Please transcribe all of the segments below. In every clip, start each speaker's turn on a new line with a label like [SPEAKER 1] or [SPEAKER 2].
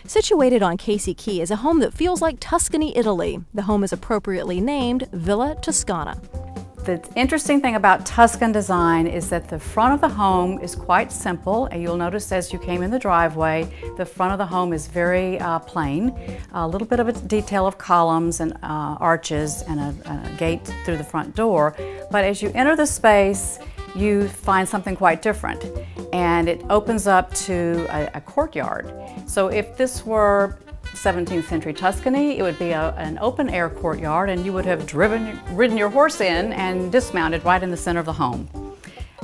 [SPEAKER 1] Situated on Casey Key is a home that feels like Tuscany, Italy. The home is appropriately named Villa Toscana.
[SPEAKER 2] The interesting thing about Tuscan design is that the front of the home is quite simple, and you'll notice as you came in the driveway, the front of the home is very plain. A little bit of a detail of columns and arches and a gate through the front door, but as you enter the space, you find something quite different, and it opens up to a courtyard. So if this were 17th century Tuscany, it would be an open air courtyard, and you would have ridden your horse in and dismounted right in the center of the home.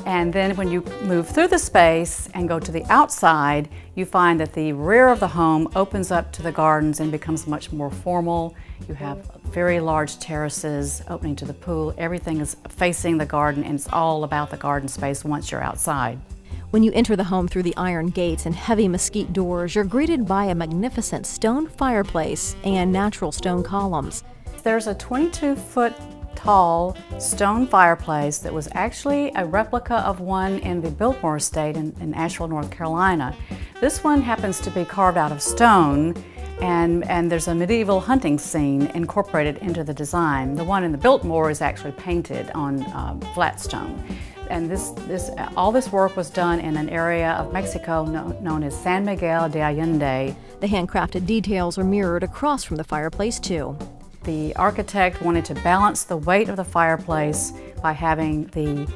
[SPEAKER 2] And then when you move through the space and go to the outside, you find that the rear of the home opens up to the gardens and becomes much more formal. You have very large terraces opening to the pool. Everything is facing the garden, and it's all about the garden space once you're outside.
[SPEAKER 1] When you enter the home through the iron gates and heavy mesquite doors, you're greeted by a magnificent stone fireplace and natural stone columns.
[SPEAKER 2] There's a 22-foot tall stone fireplace that was actually a replica of one in the Biltmore estate in Asheville, North Carolina. This one happens to be carved out of stone, and there's a medieval hunting scene incorporated into the design. The one in the Biltmore is actually painted on flat stone. And all this work was done in an area of Mexico known as San Miguel de Allende.
[SPEAKER 1] The handcrafted details are mirrored across from the fireplace too.
[SPEAKER 2] The architect wanted to balance the weight of the fireplace by having the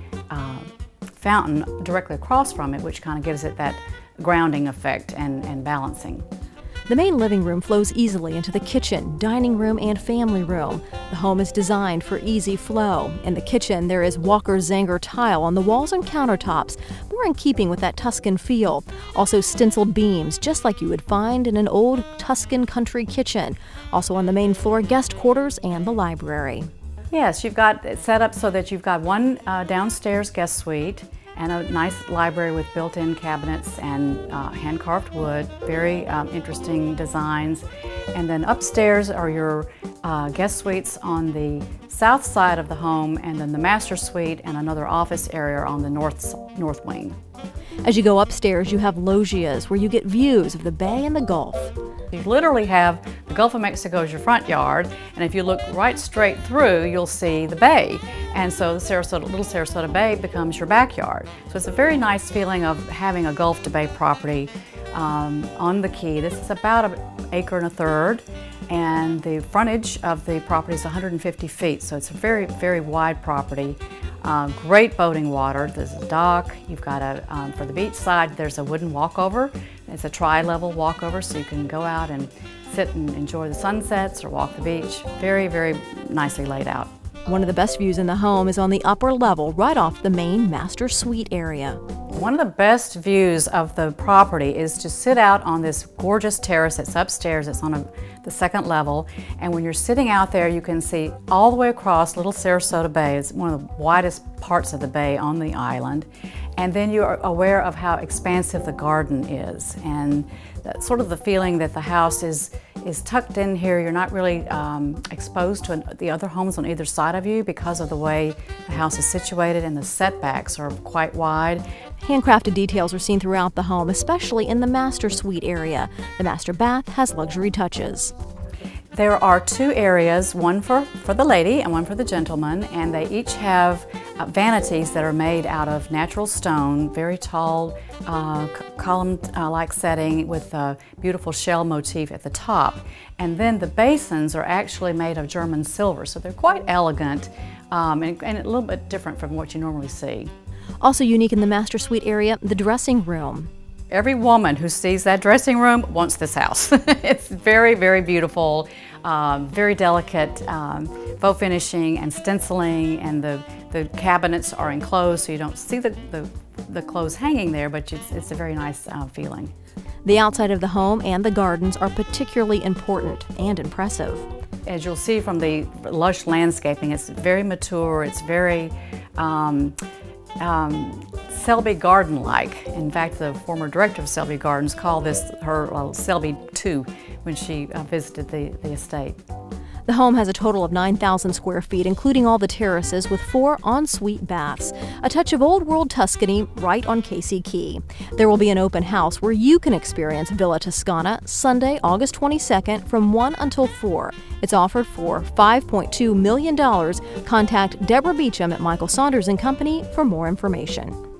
[SPEAKER 2] fountain directly across from it, which kind of gives it that grounding effect and balancing.
[SPEAKER 1] The main living room flows easily into the kitchen, dining room, and family room. The home is designed for easy flow. In the kitchen, there is Walker Zanger tile on the walls and countertops, more in keeping with that Tuscan feel. Also stenciled beams, just like you would find in an old Tuscan country kitchen. Also on the main floor, guest quarters and the library.
[SPEAKER 2] Yes, you've got it set up so that you've got one downstairs guest suite and a nice library with built-in cabinets and hand-carved wood, very interesting designs. And then upstairs are your guest suites on the south side of the home, and then the master suite and another office area on the north wing.
[SPEAKER 1] As you go upstairs, you have loggias where you get views of the bay and the Gulf.
[SPEAKER 2] You literally have the Gulf of Mexico as your front yard, and if you look right straight through, you'll see the bay. And so the little Sarasota Bay becomes your backyard. So it's a very nice feeling of having a Gulf to Bay property on the Key. This is about an acre and a third, and the frontage of the property is 150 feet, so it's a very, very wide property. Great boating water. There's a dock. You've got for the beach side, there's a wooden walkover. It's a tri-level walkover, so you can go out and sit and enjoy the sunsets or walk the beach. Very, very nicely laid out.
[SPEAKER 1] One of the best views in the home is on the upper level, right off the main master suite area.
[SPEAKER 2] One of the best views of the property is to sit out on this gorgeous terrace that's upstairs. It's on the second level, and when you're sitting out there, you can see all the way across Little Sarasota Bay. It's one of the widest parts of the bay on the island, and then you're aware of how expansive the garden is, and that's sort of the feeling that the house is tucked in here. You're not really exposed to the other homes on either side of you because of the way the house is situated, and the setbacks are quite wide.
[SPEAKER 1] Handcrafted details are seen throughout the home, especially in the master suite area. The master bath has luxury touches.
[SPEAKER 2] There are two areas, one for the lady and one for the gentleman, and they each have vanities that are made out of natural stone, very tall, column-like setting with a beautiful shell motif at the top. And then the basins are actually made of German silver, so they're quite elegant and a little bit different from what you normally see.
[SPEAKER 1] Also unique in the master suite area, the dressing room.
[SPEAKER 2] Every woman who sees that dressing room wants this house. It's very, very beautiful, very delicate faux finishing and stenciling, and the cabinets are enclosed so you don't see the clothes hanging there, but it's a very nice feeling.
[SPEAKER 1] The outside of the home and the gardens are particularly important and impressive.
[SPEAKER 2] As you'll see from the lush landscaping, it's very mature, it's very Selby Garden-like. In fact, the former director of Selby Gardens called this her Selby 2 when she visited the estate.
[SPEAKER 1] The home has a total of 9,000 square feet, including all the terraces, with 4 ensuite baths. A touch of old-world Tuscany right on Casey Key. There will be an open house where you can experience Villa Toscana Sunday, August 22nd from 1 until 4. It's offered for $5.2 million. Contact Deborah Beacham at Michael Saunders Company for more information.